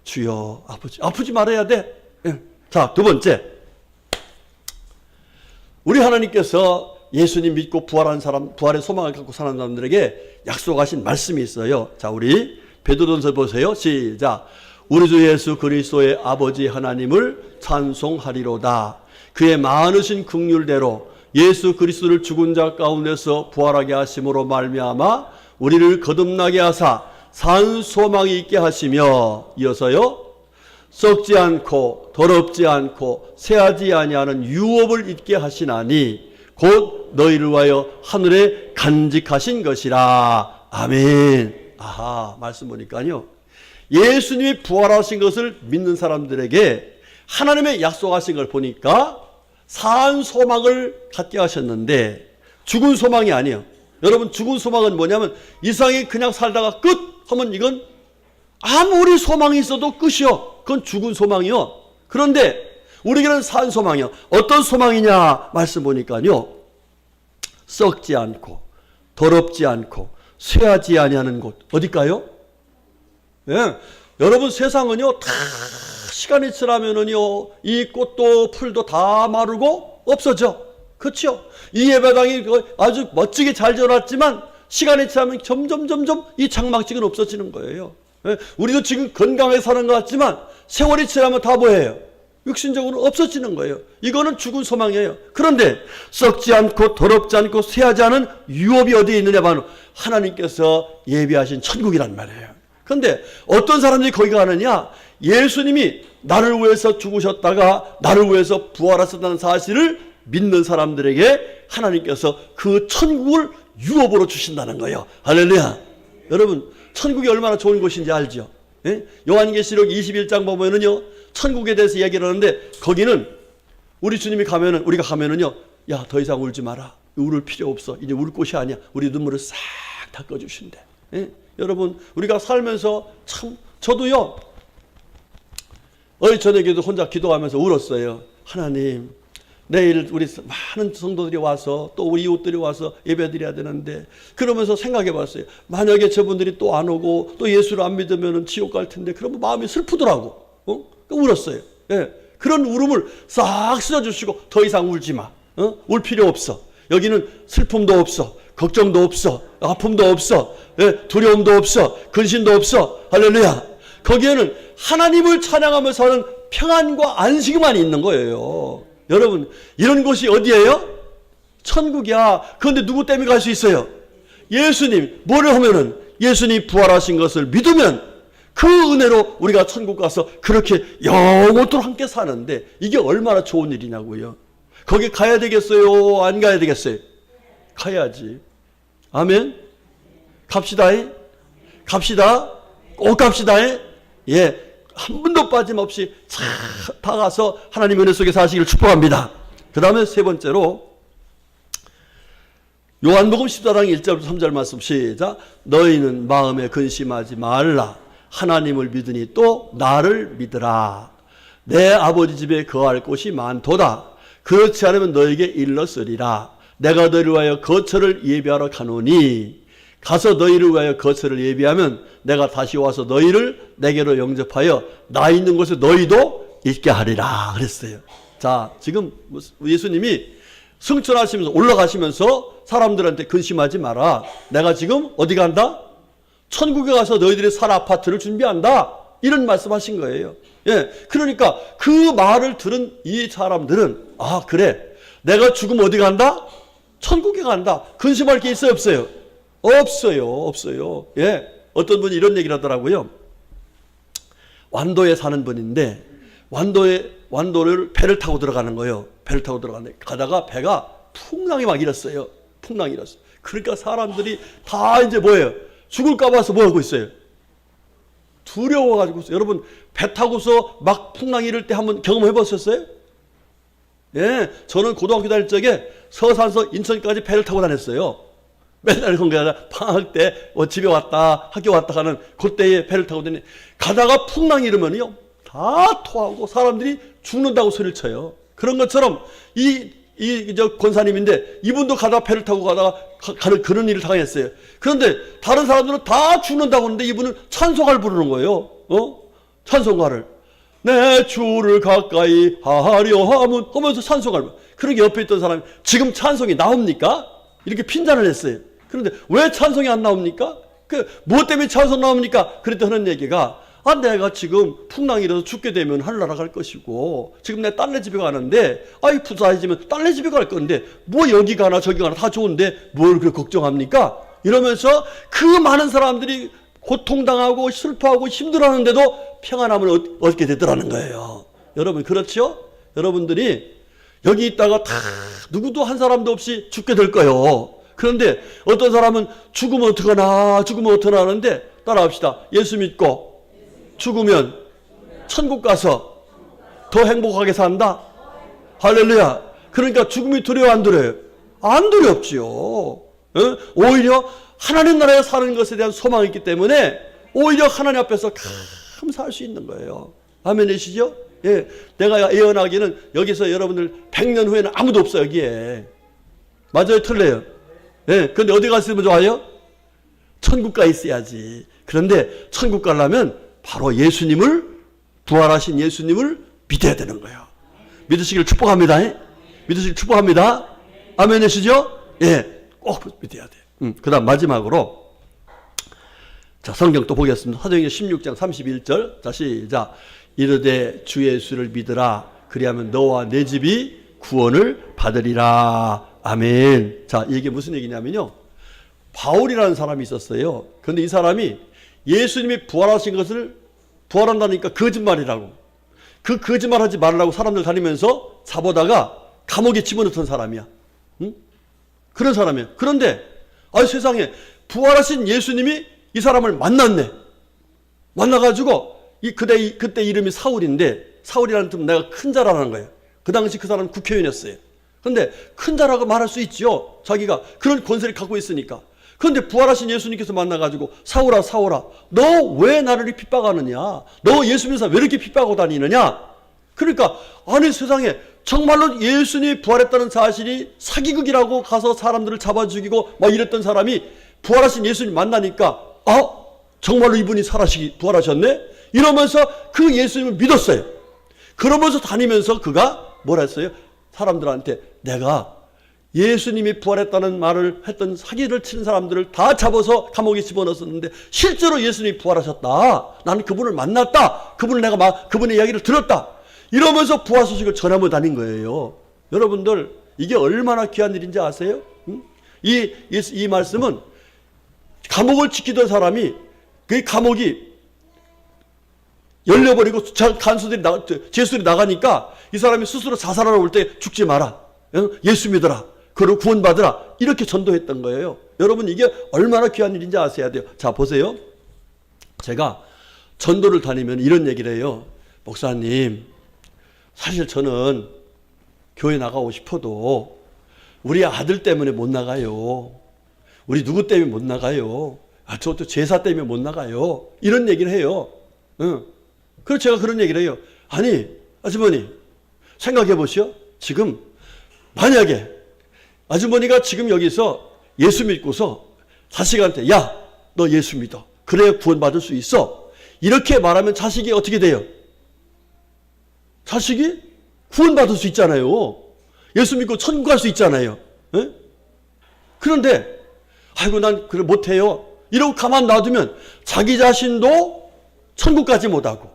주여 아프지 말아야 돼. 예. 자, 두 번째, 우리 하나님께서 예수님 믿고 부활한 사람, 부활의 소망을 갖고 사는 사람들에게 약속하신 말씀이 있어요. 자, 우리 베드로전서 보세요. 시작. 우리 주 예수 그리스도의 아버지 하나님을 찬송하리로다. 그의 많으신 긍휼대로 예수 그리스도를 죽은 자 가운데서 부활하게 하심으로 말미암아 우리를 거듭나게 하사 산 소망이 있게 하시며, 이어서요, 썩지 않고 더럽지 않고 새하지 아니하는 유업을 있게 하시나니 곧 너희를 위하여 하늘에 간직하신 것이라. 아멘. 아하, 말씀 보니까요, 예수님이 부활하신 것을 믿는 사람들에게 하나님의 약속하신 걸 보니까 산 소망을 갖게 하셨는데 죽은 소망이 아니에요. 여러분, 죽은 소망은 뭐냐면 이상이 그냥 살다가 끝 하면 이건 아무리 소망이 있어도 끝이요. 그건 죽은 소망이요. 그런데 우리에게는 산 소망이요. 어떤 소망이냐 말씀 보니까요, 썩지 않고 더럽지 않고 쇠하지 아니하는 곳. 어딜까요? 예. 여러분, 세상은요 다 시간이 지나면은요 이 꽃도 풀도 다 마르고 없어져. 그렇죠? 이 예배당이 아주 멋지게 잘 지어놨지만 시간이 지나면 점점 이 장막직은 없어지는 거예요. 예. 우리도 지금 건강하게 사는 것 같지만 세월이 지나면 다 뭐예요? 육신적으로 없어지는 거예요. 이거는 죽은 소망이에요. 그런데 썩지 않고 더럽지 않고 쇠하지 않은 유업이 어디에 있느냐 하면 하나님께서 예비하신 천국이란 말이에요. 그런데 어떤 사람들이 거기 가느냐? 예수님이 나를 위해서 죽으셨다가 나를 위해서 부활하셨다는 사실을 믿는 사람들에게 하나님께서 그 천국을 유업으로 주신다는 거예요. 할렐루야. 여러분, 천국이 얼마나 좋은 곳인지 알죠? 예? 요한계시록 21장 보면은요, 천국에 대해서 얘기를 하는데, 거기는 우리 주님이 가면은, 우리가 가면은요, 야, 더 이상 울지 마라. 울을 필요 없어. 이제 울 곳이 아니야. 우리 눈물을 싹 닦아주신대. 예? 여러분, 우리가 살면서 참, 저도요, 어제 저녁에도 혼자 기도하면서 울었어요. 하나님, 내일 우리 많은 성도들이 와서 또 우리 이웃들이 와서 예배드려야 되는데, 그러면서 생각해 봤어요. 만약에 저분들이 또 안 오고 또 예수를 안 믿으면 지옥 갈 텐데, 그러면 마음이 슬프더라고. 울었어요. 예. 그런 울음을 싹 쓸어주시고 더 이상 울지 마. 울 필요 없어. 여기는 슬픔도 없어. 걱정도 없어. 아픔도 없어. 예. 두려움도 없어. 근심도 없어. 할렐루야. 거기에는 하나님을 찬양하며 사는 평안과 안식만 있는 거예요. 여러분, 이런 곳이 어디예요? 천국이야. 그런데 누구 때문에 갈 수 있어요? 예수님. 뭐를 하면은 예수님이 부활하신 것을 믿으면 그 은혜로 우리가 천국 가서 그렇게 영원토록 함께 사는데, 이게 얼마나 좋은 일이냐고요. 거기 가야 되겠어요? 안 가야 되겠어요? 가야지. 아멘. 갑시다. 갑시다. 꼭 갑시다. 예. 한 분도 빠짐없이 다 가서 하나님 은혜 속에 사시기를 축복합니다. 그 다음에 세 번째로 요한복음 14장 1절부터 3절 말씀 시작. 너희는 마음에 근심하지 말라. 하나님을 믿으니 또 나를 믿으라. 내 아버지 집에 거할 곳이 많도다. 그렇지 않으면 너에게 일렀으리라. 내가 너희를 위하여 거처를 예비하러 가노니 가서 너희를 위하여 거처를 예비하면 내가 다시 와서 너희를 내게로 영접하여 나 있는 곳에 너희도 있게 하리라 그랬어요. 자, 지금 예수님이 승천하시면서 올라가시면서 사람들한테 근심하지 마라. 내가 지금 어디 간다? 천국에 가서 너희들이 살 아파트를 준비한다. 이런 말씀하신 거예요. 예, 그러니까 그 말을 들은 이 사람들은, 아, 그래, 내가 죽으면 어디 간다? 천국에 간다. 근심할 게 있어요, 없어요? 없어요. 예, 어떤 분이 이런 얘기를 하더라고요. 완도에 사는 분인데 완도를 배를 타고 들어가는 거예요. 배를 타고 들어가는데 가다가 배가 풍랑이 막 일었어요. 풍랑이 일었어요. 그러니까 사람들이 다 이제 뭐예요? 죽을까 봐서 뭐 하고 있어요? 두려워가지고 있어요. 여러분, 배 타고서 막 풍랑이 이럴 때 한번 경험해 보셨어요? 예, 저는 고등학교 다닐 적에 서산서 인천까지 배를 타고 다녔어요. 맨날 그런 게 아니라 방학 때 집에 왔다 학교 왔다 가는 그때에 배를 타고 다니, 가다가 풍랑이 일으면요 다 토하고 사람들이 죽는다고 소리를 쳐요. 그런 것처럼 저 권사님인데 이분도 가다가 배를 타고 가다가 그런 일을 당했어요. 그런데 다른 사람들은 다 죽는다고 하는데 이분은 찬송가를 부르는 거예요. 찬송가를 내 주를 가까이 하려 하면서 찬송가를. 그러게 옆에 있던 사람이 지금 찬송이 나옵니까? 이렇게 핀잔을 했어요. 그런데 왜 찬송이 안 나옵니까? 뭐 때문에 찬송 나옵니까? 그랬더니 하는 얘기가, 내가 지금 풍랑이 일어서 죽게 되면 하늘나라 갈 것이고, 지금 내 딸네 집에 가는데, 부자해지면 딸네 집에 갈 건데, 뭐 여기 가나 저기 가나 다 좋은데, 뭘 그렇게 걱정합니까? 이러면서 그 많은 사람들이 고통당하고 슬퍼하고 힘들어하는데도 평안함을 얻게 되더라는 거예요. 여러분, 그렇죠? 여러분들이 여기 있다가 다 누구도 한 사람도 없이 죽게 될 거예요. 그런데 어떤 사람은 죽으면 어떡하나 하는데, 따라합시다. 예수 믿고 죽으면 천국 가서 더 행복하게 산다. 할렐루야. 그러니까 죽음이 두려워 안 두려워요? 안 두렵지요. 오히려 하나님 나라에 사는 것에 대한 소망이 있기 때문에 오히려 하나님 앞에서 감사할 수 있는 거예요. 아멘이시죠? 예, 내가 예언하기는 여기서 여러분들 100년 후에는 아무도 없어요. 여기에. 맞아요? 틀려요? 예, 근데 어디 갔으면 좋아요? 천국 가 있어야지. 그런데 천국 가려면 바로 예수님을, 부활하신 예수님을 믿어야 되는 거예요. 믿으시기를 축복합니다. 믿으시기를 축복합니다. 아멘이시죠? 예, 꼭 믿어야 돼요. 그 다음 마지막으로, 자, 성경 또 보겠습니다. 사도행전 16장 31절. 자, 시작. 이르되 주 예수를 믿으라. 그리하면 너와 내 집이 구원을 받으리라. 아멘. 자, 이게 무슨 얘기냐면요. 바울이라는 사람이 있었어요. 그런데 이 사람이 예수님이 부활하신 것을 부활한다니까 거짓말이라고, 그 거짓말 하지 말라고 사람들 다니면서 잡아다가 감옥에 집어넣던 사람이야. 응? 그런 사람이에요. 그런데 세상에 부활하신 예수님이 이 사람을 만났네. 만나가지고 그때 이름이 사울인데, 사울이라는 뜻은 내가 큰 자라는 거예요. 그 당시 그 사람은 국회의원이었어요. 그런데 큰 자라고 말할 수 있지요. 자기가 그런 권세를 갖고 있으니까. 그런데 부활하신 예수님께서 만나가지고 사울아 사울아 너 왜 나를 이렇게 핍박하느냐, 너 예수 믿는 사람 왜 이렇게 핍박하고 다니느냐. 그러니까 아니 세상에 정말로 예수님이 부활했다는 사실이 사기극이라고 가서 사람들을 잡아 죽이고 막 이랬던 사람이 부활하신 예수님 만나니까 정말로 이분이 부활하셨네 이러면서 그 예수님을 믿었어요. 그러면서 다니면서 그가 뭐라 했어요? 사람들한테 내가 예수님이 부활했다는 말을 했던 사기를 치는 사람들을 다 잡아서 감옥에 집어넣었는데 실제로 예수님이 부활하셨다. 나는 그분을 만났다. 그분의 이야기를 들었다. 이러면서 부활 소식을 전하며 다닌 거예요. 여러분들 이게 얼마나 귀한 일인지 아세요? 응? 이 말씀은 감옥을 지키던 사람이 그 감옥이 열려버리고 제수들이 나가니까 이 사람이 스스로 자살하러 올 때 죽지 마라. 예수 믿어라. 그리고 구원받으라. 이렇게 전도했던 거예요. 여러분 이게 얼마나 귀한 일인지 아셔야 돼요. 자 보세요. 제가 전도를 다니면 이런 얘기를 해요. 목사님 사실 저는 교회 나가고 싶어도 우리 아들 때문에 못 나가요. 우리 누구 때문에 못 나가요. 저도 제사 때문에 못 나가요. 이런 얘기를 해요. 그래서 제가 그런 얘기를 해요. 아니 아주머니 생각해 보시오. 지금 만약에 아주머니가 지금 여기서 예수 믿고서 자식한테 야 너 예수 믿어. 그래야 구원받을 수 있어. 이렇게 말하면 자식이 어떻게 돼요? 자식이 구원받을 수 있잖아요. 예수 믿고 천국 갈 수 있잖아요. 에? 그런데 아이고 난 그래 못해요. 이러고 가만 놔두면 자기 자신도 천국 가지 못하고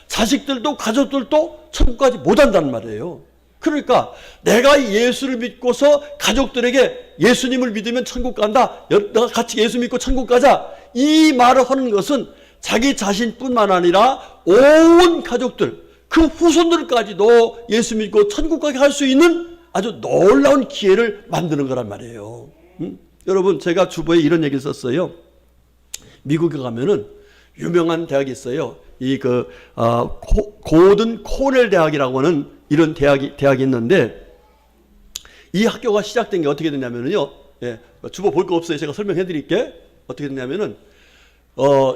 자식들도 가족들도 천국 가지 못한다는 말이에요. 그러니까 내가 예수를 믿고서 가족들에게 예수님을 믿으면 천국 간다. 너가 같이 예수 믿고 천국 가자. 이 말을 하는 것은 자기 자신뿐만 아니라 온 가족들, 그 후손들까지도 예수 믿고 천국 가게 할 수 있는 아주 놀라운 기회를 만드는 거란 말이에요. 여러분 제가 주보에 이런 얘기를 썼어요. 미국에 가면은 유명한 대학이 있어요. 고든 코넬 대학이라고 하는 이런 대학이 있는데 이 학교가 시작된 게 어떻게 됐냐면요. 주보 볼 거 없어요. 제가 설명해 드릴게. 어떻게 됐냐면은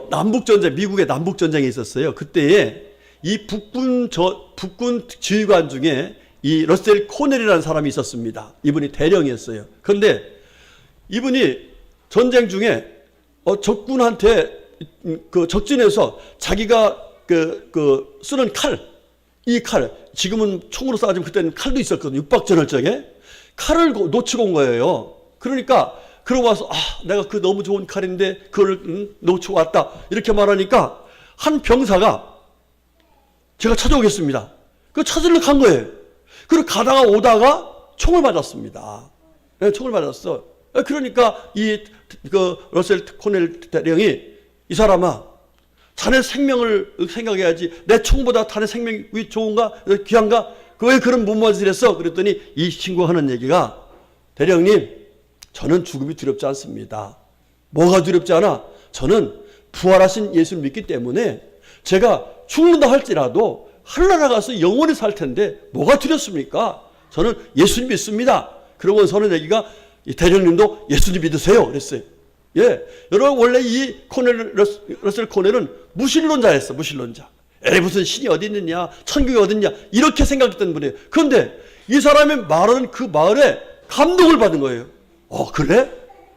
남북전쟁, 미국의 남북전쟁이 있었어요. 그때에 이 북군 지휘관 중에 이 러셀 코넬이라는 사람이 있었습니다. 이분이 대령이었어요. 그런데 이분이 전쟁 중에 적군한테 그 적진에서 자기가 쓰는 이 칼, 지금은 총으로 쏴지면 그때는 칼도 있었거든요. 육박전할 적에 칼을 놓치고 온 거예요. 그러니까 그러고 와서 내가 그 너무 좋은 칼인데 그걸 놓치고 왔다 이렇게 말하니까 한 병사가 제가 찾아오겠습니다. 그 찾으러 간 거예요. 그리고 가다가 오다가 총을 맞았습니다. 네, 총을 맞았어. 그러니까 러셀 코넬 대령이 이 사람아, 자네 생명을 생각해야지. 내 총보다 자네 생명이 좋은가? 귀한가? 왜 그런 무모한 했어? 그랬더니 이 친구가 하는 얘기가 대령님, 저는 죽음이 두렵지 않습니다. 뭐가 두렵지 않아? 저는 부활하신 예수를 믿기 때문에 제가 죽는다 할지라도 하늘나라 가서 영원히 살 텐데 뭐가 두렵습니까? 저는 예수님 믿습니다. 그러고서는 얘기가 이 대령님도 예수님 믿으세요. 그랬어요. 예, 여러분 원래 이 러셀 코넬은 무신론자였어. 무신론자. 무슨 신이 어디 있느냐, 천국이 어디 있냐 이렇게 생각했던 분이에요. 그런데 이 사람이 말하는 그 말에 감동을 받은 거예요. 그래?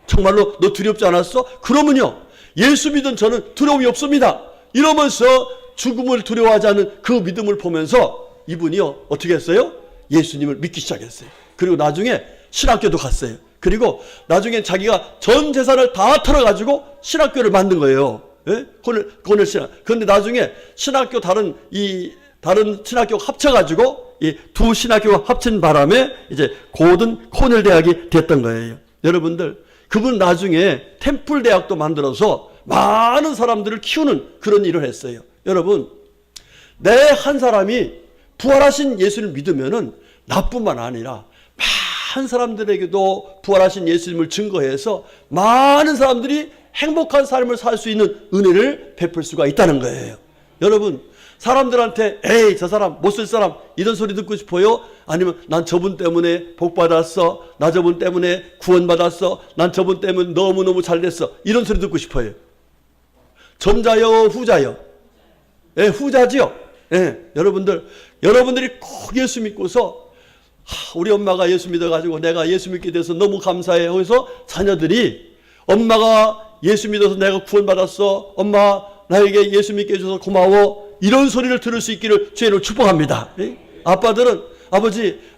정말로 너 두렵지 않았어? 그러면요 예수 믿은 저는 두려움이 없습니다. 이러면서 죽음을 두려워하지 않는 그 믿음을 보면서 이분이요 어떻게 했어요? 예수님을 믿기 시작했어요. 그리고 나중에 신학교도 갔어요. 그리고 나중에 자기가 전 재산을 다 털어가지고 신학교를 만든 거예요. 예? 코넬 신학. 그런데 나중에 신학교 다른 이 다른 신학교가 합쳐가지고 이 두 신학교가 합친 바람에 이제 고든 코넬 대학이 됐던 거예요. 여러분들, 그분 나중에 템플 대학도 만들어서 많은 사람들을 키우는 그런 일을 했어요. 여러분, 내 한 사람이 부활하신 예수를 믿으면은 나뿐만 아니라 많은 사람들에게도 부활하신 예수님을 증거해서 많은 사람들이 행복한 삶을 살 수 있는 은혜를 베풀 수가 있다는 거예요. 여러분, 사람들한테 에이 저 사람 못 쓸 사람 이런 소리 듣고 싶어요? 아니면 난 저분 때문에 복 받았어, 나 저분 때문에 구원 받았어, 난 저분 때문에 너무너무 잘 됐어, 이런 소리 듣고 싶어요? 전자요 후자요? 예, 후자지요. 예, 여러분들이 꼭 예수 믿고서 우리 엄마가 예수 믿어가지고 내가 예수 믿게 돼서 너무 감사해. 거기서 자녀들이 엄마가 예수 믿어서 내가 구원받았어, 엄마 나에게 예수 믿게 해줘서 고마워, 이런 소리를 들을 수 있기를 주의 이름으로 축복합니다. 예? 아빠들은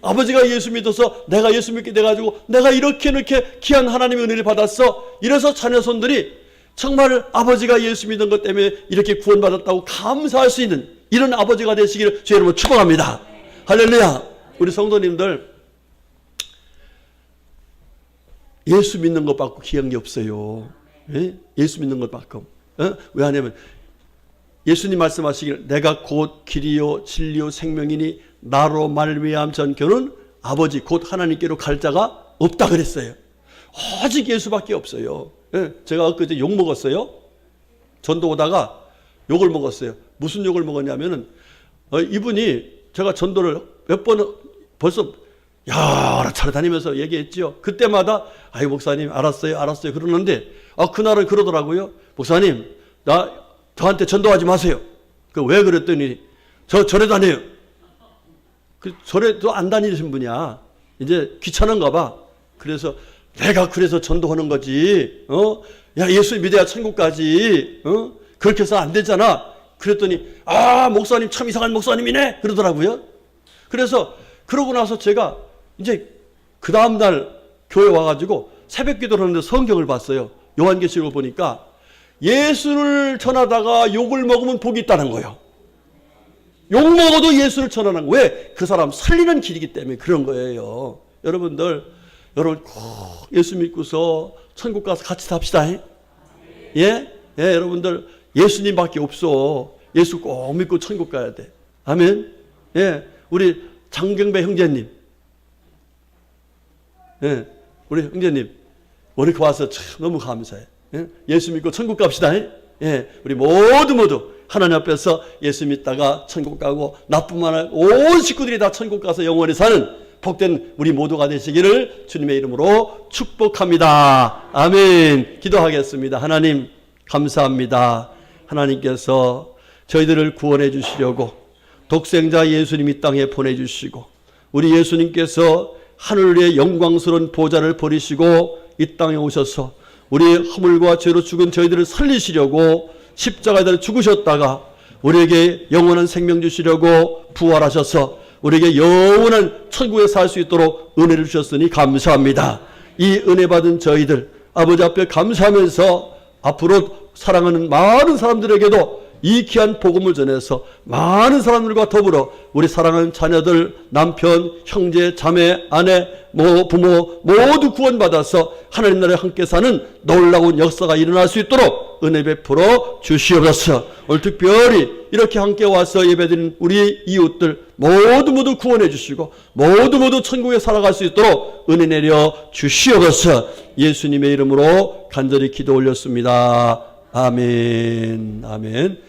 아버지가 예수 믿어서 내가 예수 믿게 돼가지고 내가 이렇게 귀한 하나님의 은혜를 받았어, 이래서 자녀손들이 정말 아버지가 예수 믿은 것 때문에 이렇게 구원받았다고 감사할 수 있는 이런 아버지가 되시기를 주의 이름으로 축복합니다. 할렐루야. 우리 성도님들, 예수 믿는 것 받고 귀한 게 없어요. 예? 예수 믿는 것 받고. 왜 하냐면 예수님 말씀하시길 내가 곧 길이요 진리요 생명이니 나로 말미암 전교는 아버지 곧 하나님께로 갈 자가 없다 그랬어요. 오직 예수밖에 없어요. 예? 제가 엊그제 욕 먹었어요. 전도 오다가 욕을 먹었어요. 무슨 욕을 먹었냐면은 이분이 제가 전도를 몇 번 벌써 여러 차례 다니면서 얘기했죠. 그때마다 아이 목사님 알았어요 그러는데 그날은 그러더라고요. 목사님 저한테 전도하지 마세요. 왜 그랬더니 저 절에 다녀요. 그 절에도 안 다니신 분이야. 이제 귀찮은가 봐. 그래서 내가 그래서 전도하는 거지. 야 예수 믿어야 천국 가지. 그렇게 해서 안 되잖아. 그랬더니 목사님 참 이상한 목사님이네 그러더라고요. 그래서 그러고 나서 제가 이제 그 다음날 교회 와가지고 새벽 기도를 하는데 성경을 봤어요. 요한계시록을 보니까 예수를 전하다가 욕을 먹으면 복이 있다는 거예요. 욕 먹어도 예수를 전하는 거예요. 왜? 그 사람 살리는 길이기 때문에 그런 거예요. 여러분 꼭 예수 믿고서 천국 가서 같이 삽시다. 예? 여러분들 예수님밖에 없어. 예수 꼭 믿고 천국 가야 돼. 아멘. 예, 우리 장경배 형제님, 예, 우리 형제님, 우리 와서 참 너무 감사해. 예? 예수 믿고 천국 갑시다. 예, 우리 모두 하나님 앞에서 예수 믿다가 천국 가고 나뿐만 아니라 온 식구들이 다 천국 가서 영원히 사는 복된 우리 모두가 되시기를 주님의 이름으로 축복합니다. 아멘. 기도하겠습니다. 하나님 감사합니다. 하나님께서 저희들을 구원해 주시려고 독생자 예수님 이 땅에 보내주시고 우리 예수님께서 하늘 위에 영광스러운 보좌를 버리시고 이 땅에 오셔서 우리의 허물과 죄로 죽은 저희들을 살리시려고 십자가에 죽으셨다가 우리에게 영원한 생명 주시려고 부활하셔서 우리에게 영원한 천국에 살 수 있도록 은혜를 주셨으니 감사합니다. 이 은혜 받은 저희들 아버지 앞에 감사하면서 앞으로 사랑하는 많은 사람들에게도 이 귀한 복음을 전해서 많은 사람들과 더불어 우리 사랑하는 자녀들, 남편, 형제, 자매, 아내, 부모 모두 구원받아서 하나님 나라에 함께 사는 놀라운 역사가 일어날 수 있도록 은혜 베풀어 주시옵소서. 오늘 특별히 이렇게 함께 와서 예배드린 우리 이웃들 모두 구원해 주시고 모두 천국에 살아갈 수 있도록 은혜 내려 주시옵소서. 예수님의 이름으로 간절히 기도 올렸습니다. 아멘. 아멘.